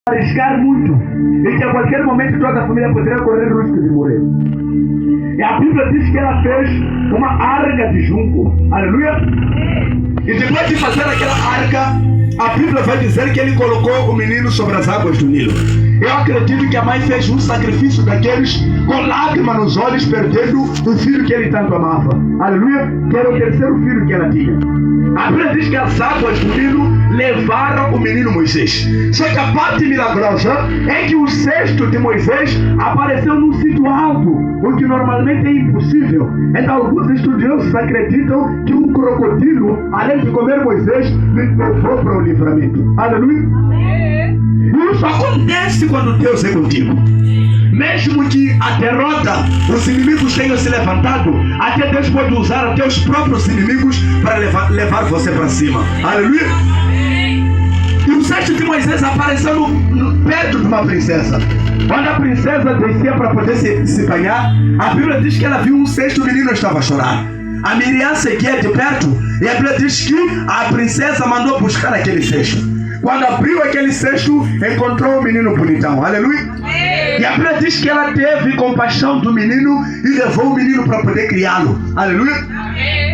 arriscar muito e que a qualquer momento toda a família poderia correr o risco de morrer. E a Bíblia diz que ela fez uma arca de junco. Aleluia! E depois de fazer aquela arca, a Bíblia vai dizer que ele colocou o menino sobre as águas do Nilo. Eu acredito que a mãe fez um sacrifício daqueles com lágrimas nos olhos, perdendo o filho que ele tanto amava. Aleluia! Que era o terceiro filho que ela tinha. A Bíblia diz que as águas do Nilo levaram o menino Moisés. Só que a parte milagrosa é que o cesto de Moisés apareceu num sítio alto, o que normalmente é impossível. Então alguns estudiosos acreditam que um crocodilo, além de comer Moisés, levou para o livramento. Aleluia! Isso acontece quando Deus é contigo. Mesmo que a derrota, os inimigos tenham se levantado, até Deus pode usar até os próprios inimigos para levar você para cima. Aleluia! E o cesto de Moisés apareceu perto de uma princesa. Quando a princesa descia para poder se banhar, a Bíblia diz que ela viu um cesto e o menino estava a chorar. A Miriam seguia de perto e a Bíblia diz que a princesa mandou buscar aquele cesto. Quando abriu aquele cesto, encontrou o menino bonitão. Aleluia! E a Bíblia diz que ela teve compaixão do menino e levou o menino para poder criá-lo. Aleluia!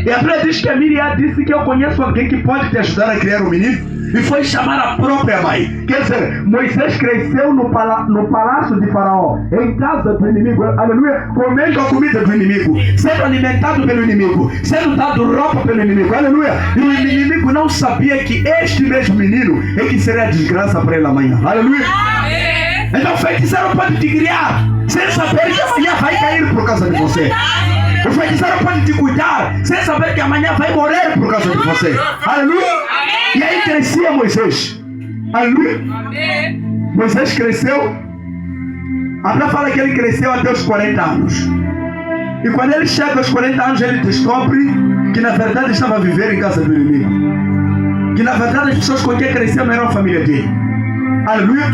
E a Bíblia diz que a Miriam disse que eu conheço alguém que pode te ajudar a criar o menino. E foi chamar a própria mãe. Quer dizer, Moisés cresceu no palácio de Faraó, em casa do inimigo, aleluia, comendo a comida do inimigo, sendo alimentado pelo inimigo, sendo dado roupa pelo inimigo, aleluia. E o inimigo não sabia que este mesmo menino é que seria a desgraça para ele amanhã, aleluia. Então o feiticeiro pode te criar, sem saber que amanhã vai cair por causa de você. O feiticeiro pode te cuidar, sem saber que amanhã vai morrer por causa de você, aleluia. E aí crescia Moisés. Aleluia. Moisés cresceu. A Bíblia fala que ele cresceu até os 40 anos. E quando ele chega aos 40 anos, ele descobre que na verdade estava a viver em casa do inimigo. Que na verdade as pessoas com quem cresceu não eram a família dele. Aleluia.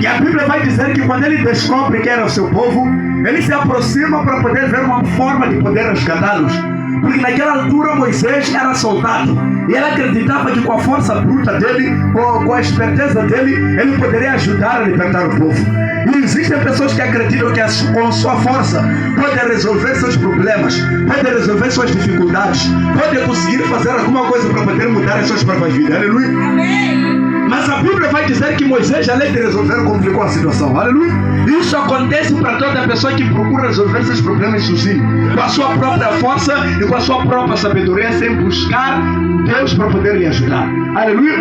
E a Bíblia vai dizer que quando ele descobre que era o seu povo, ele se aproxima para poder ver uma forma de poder resgatá-los. Porque naquela altura Moisés era soldado. E ele acreditava que com a força bruta dele, com a esperteza dele, ele poderia ajudar a libertar o povo. E existem pessoas que acreditam que com sua força pode resolver seus problemas, pode resolver suas dificuldades, pode conseguir fazer alguma coisa para poder mudar as suas próprias vidas. Aleluia. Mas a Bíblia vai dizer que Moisés, além de resolver, complicou a situação. Aleluia. Isso acontece para toda pessoa que procura resolver seus problemas sozinho, com a sua própria força e com a sua própria sabedoria, sem buscar Deus para poder lhe ajudar. Aleluia.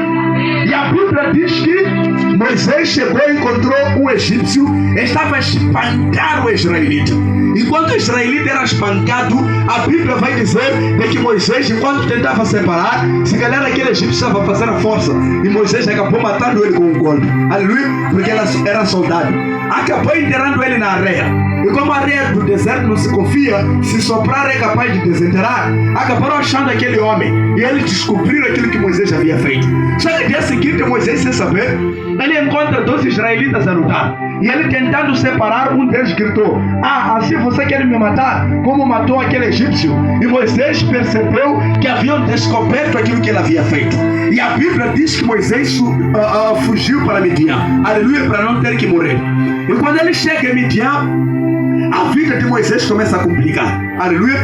E a Bíblia diz que Moisés chegou e encontrou um egípcio, estava a espancar o israelita. Enquanto o israelita era espancado, a Bíblia vai dizer de que Moisés, enquanto tentava separar, se calhar aquele egípcio estava fazendo a força, e Moisés acabou matando ele com um golpe. Aleluia. Porque ele era soldado. Acabou enterrando ele na areia. E como a areia do deserto não se confia, se soprar é capaz de desenterrar, acabaram achando aquele homem. E eles descobriram aquilo que Moisés havia feito. Só que no dia seguinte, Moisés, sem saber, ele encontra 12 israelitas a lutar. E ele tentando separar, um deles gritou: assim você quer me matar? Como matou aquele egípcio? E Moisés percebeu que haviam descoberto aquilo que ele havia feito. E a Bíblia diz que Moisés fugiu para Midian. Aleluia, para não ter que morrer. E quando ele chega em Midian, a vida de Moisés começa a complicar. Aleluia.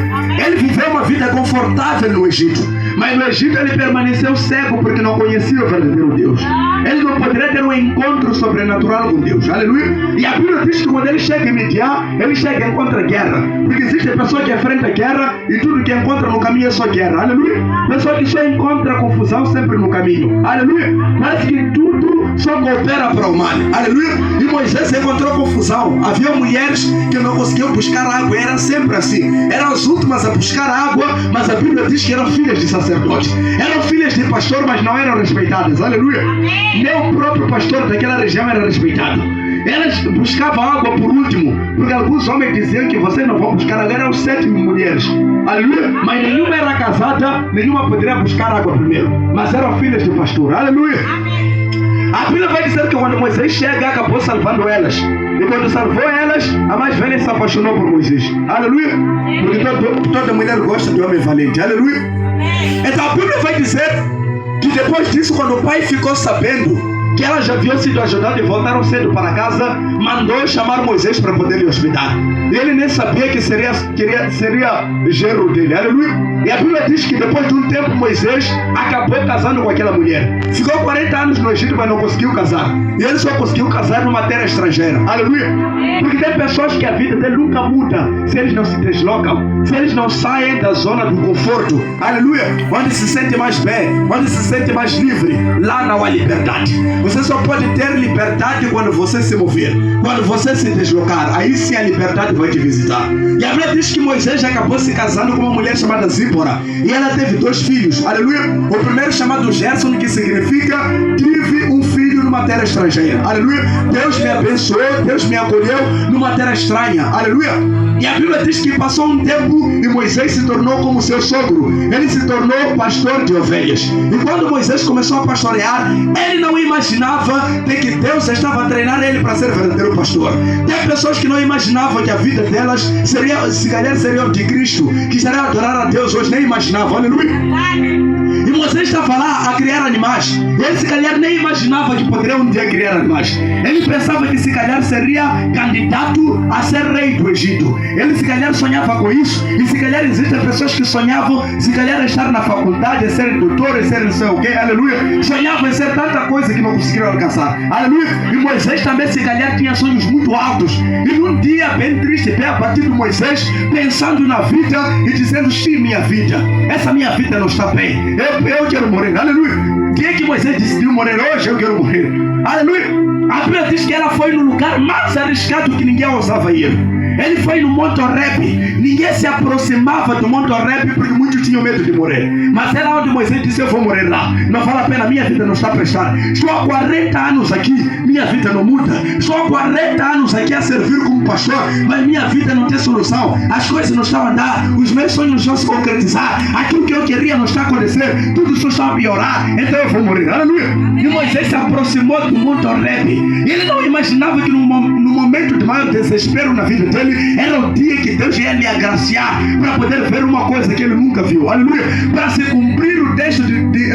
Ele viveu uma vida confortável no Egito, mas no Egito ele permaneceu cego porque não conhecia o verdadeiro Deus. Ele não poderia ter um encontro sobrenatural com Deus. Aleluia. E a Bíblia diz que quando ele chega em Midian, ele chega e encontra guerra. Porque existe pessoa que enfrenta guerra e tudo que encontra no caminho é só guerra. Aleluia. Pessoa que só encontra confusão sempre no caminho. Aleluia. Parece que tudo só coopera para o mal. Aleluia. E Moisés encontrou confusão. Havia mulheres que não conseguiam buscar água. Era sempre assim. Eram as últimas a buscar água, mas a Bíblia diz que eram filhas de sacerdotes. Eram filhas de pastor, mas não eram respeitadas. Aleluia. Nem o próprio pastor daquela região era respeitado. Elas buscavam água por último, porque alguns homens diziam que vocês não vão buscar água. Eram 7 mulheres. Aleluia. Mas nenhuma era casada, nenhuma poderia buscar água primeiro. Mas eram filhas de pastor. Aleluia. A Bíblia vai dizer que quando Moisés chega, acabou salvando elas. E quando salvou elas, a mais velha se apaixonou por Moisés. Aleluia. Porque toda mulher gosta de homem valente. Aleluia. Então a Bíblia vai dizer que depois disso, quando o pai ficou sabendo que ela já havia sido ajudada e voltaram cedo para casa, mandou chamar Moisés para poder lhe hospedar. Ele nem sabia que seria genro dele, aleluia. E a Bíblia diz que depois de um tempo Moisés acabou casando com aquela mulher. Ficou 40 anos no Egito, mas não conseguiu casar. E ele só conseguiu casar numa terra estrangeira, aleluia. Porque tem pessoas que a vida dele nunca muda se eles não se deslocam, se eles não saem da zona do conforto, aleluia. Onde se sente mais bem, onde se sente mais livre, lá não há liberdade. Você só pode ter liberdade quando você se mover, quando você se deslocar. Aí sim a liberdade vai te visitar. E a Bíblia diz que Moisés acabou se casando com uma mulher chamada Zípora, e ela teve 2 filhos, aleluia. O primeiro chamado Gerson, que significa tive um filho numa terra estrangeira, aleluia. Deus me abençoou, Deus me acolheu numa terra estranha, aleluia. E a Bíblia diz que passou um tempo e Moisés se tornou como seu sogro. Ele se tornou pastor de ovelhas. E quando Moisés começou a pastorear, ele não imaginava de que Deus estava a treinar ele para ser verdadeiro pastor. Tem pessoas que não imaginavam que a vida delas seria, se calhar seria de Cristo, que estaria a adorar a Deus hoje, nem imaginavam, aleluia. E Moisés estava lá a criar animais. Ele se calhar nem imaginava que poderia um dia criar animais. Ele pensava que se calhar seria candidato a ser rei do Egito. Ele se calhar sonhava com isso. E se calhar existem pessoas que sonhavam se calhar estar na faculdade, ser doutor, ser não sei o quê, aleluia. Sonhavam em ser tanta coisa que não conseguiram alcançar, aleluia. E Moisés também se calhar tinha sonhos muito altos. E num dia bem triste, bem abatido, Moisés pensando na vida e dizendo: sim, minha vida, essa minha vida não está bem, eu quero morrer, aleluia. Quem é que Moisés decidiu morrer hoje? Eu quero morrer, aleluia. A Bíblia diz que ela foi no lugar mais arriscado que ninguém ousava ir. Ele foi no Monte Horeb. Ninguém se aproximava do Monte Horeb porque muitos tinham medo de morrer. Mas era onde Moisés disse: eu vou morrer lá. Não vale a pena, minha vida não está prestada. Estou há 40 anos aqui, minha vida não muda. Estou há 40 anos aqui a servir como pastor, mas minha vida não tem solução. As coisas não estão a andar, os meus sonhos não estão a se concretizar. Aquilo que eu queria não está a acontecer, tudo só está a piorar. Então eu vou morrer, aleluia. E Moisés se aproximou do Monte Horeb. Ele não imaginava que no momento de maior desespero na vida dele, era o dia que Deus ia lhe agraciar para poder ver uma coisa que ele nunca viu, aleluia. Para se cumprir o texto de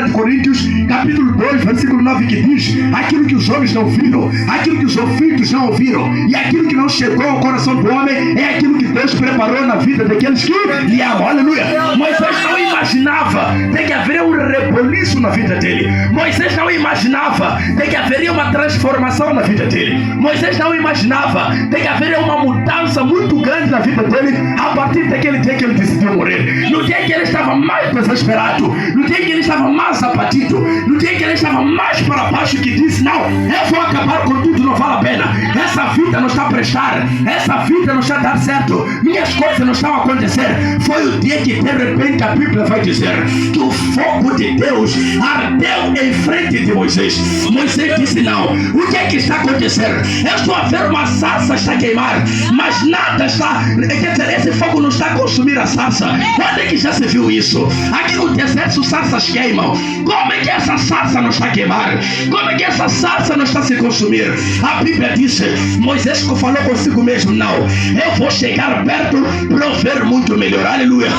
1 Coríntios capítulo 2 versículo 9, que diz: aquilo que os homens não viram, aquilo que os ouvidos não ouviram, e aquilo que não chegou ao coração do homem, é aquilo que Deus preparou na vida daqueles que lhe amam, aleluia. Moisés não imaginava de que haveria um reboliço na vida dele. Moisés não imaginava de que haveria uma transformação na vida dele. Moisés não imaginava de que haveria uma mudança muito grande na vida dele a partir daquele dia que ele decidiu morrer. No dia que ele estava mais desesperado, no dia que ele estava mais abatido, no dia que ele estava mais para baixo, que disse: não, eu vou acabar com tudo, não vale a pena, essa vida não está a prestar, essa vida não está a dar certo, minhas coisas não estão a acontecer. Foi o dia que de repente a Bíblia vai dizer que o fogo de Deus ardeu em frente de Moisés. Moisés disse: não, o que é que está acontecendo? Eu estou a ver uma sarça está a queimar, mas nada está, quer dizer, esse fogo não está a consumir a sarça. Quando é que já se viu isso? Aqui no deserto sarças queimam. Como é que essa sarça não está a queimar? Como é que essa sarça não está a se consumir? A Bíblia disse, Moisés falou consigo mesmo: não, eu vou chegar perto para eu ver muito melhor, aleluia.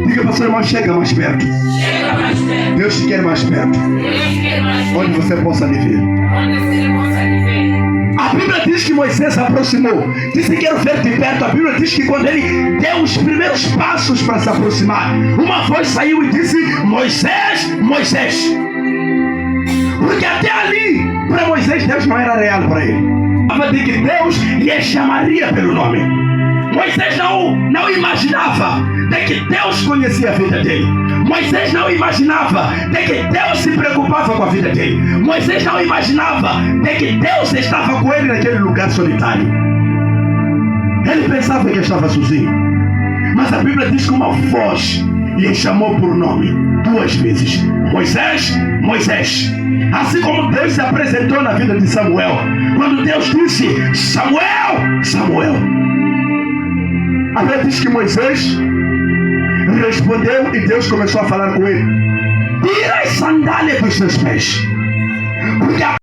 Diga para o seu irmão: chega mais perto. Chega mais perto. Deus te quer mais perto. Deus quer mais perto. Onde você possa lhe ver. Onde você possa lhe ver. A Bíblia diz que Moisés se aproximou. Disse: quero ver de perto. A Bíblia diz que quando ele deu os primeiros passos para se aproximar, uma voz saiu e disse: Moisés, Moisés. Porque até ali, para Moisés, Deus não era real para ele. Falava de que Deus lhe chamaria pelo nome. Moisés não imaginava de que Deus conhecia a vida dele. Moisés não imaginava de que Deus se preocupava com a vida dele. Moisés não imaginava de que Deus estava com ele naquele lugar solitário. Ele pensava que estava sozinho. Mas a Bíblia diz que uma voz lhe chamou por nome 2 vezes: Moisés, Moisés. Assim como Deus se apresentou na vida de Samuel, quando Deus disse: Samuel, Samuel. A Bíblia diz que Moisés respondeu e Deus começou a falar com ele: tira as sandálias dos seus pés, porque a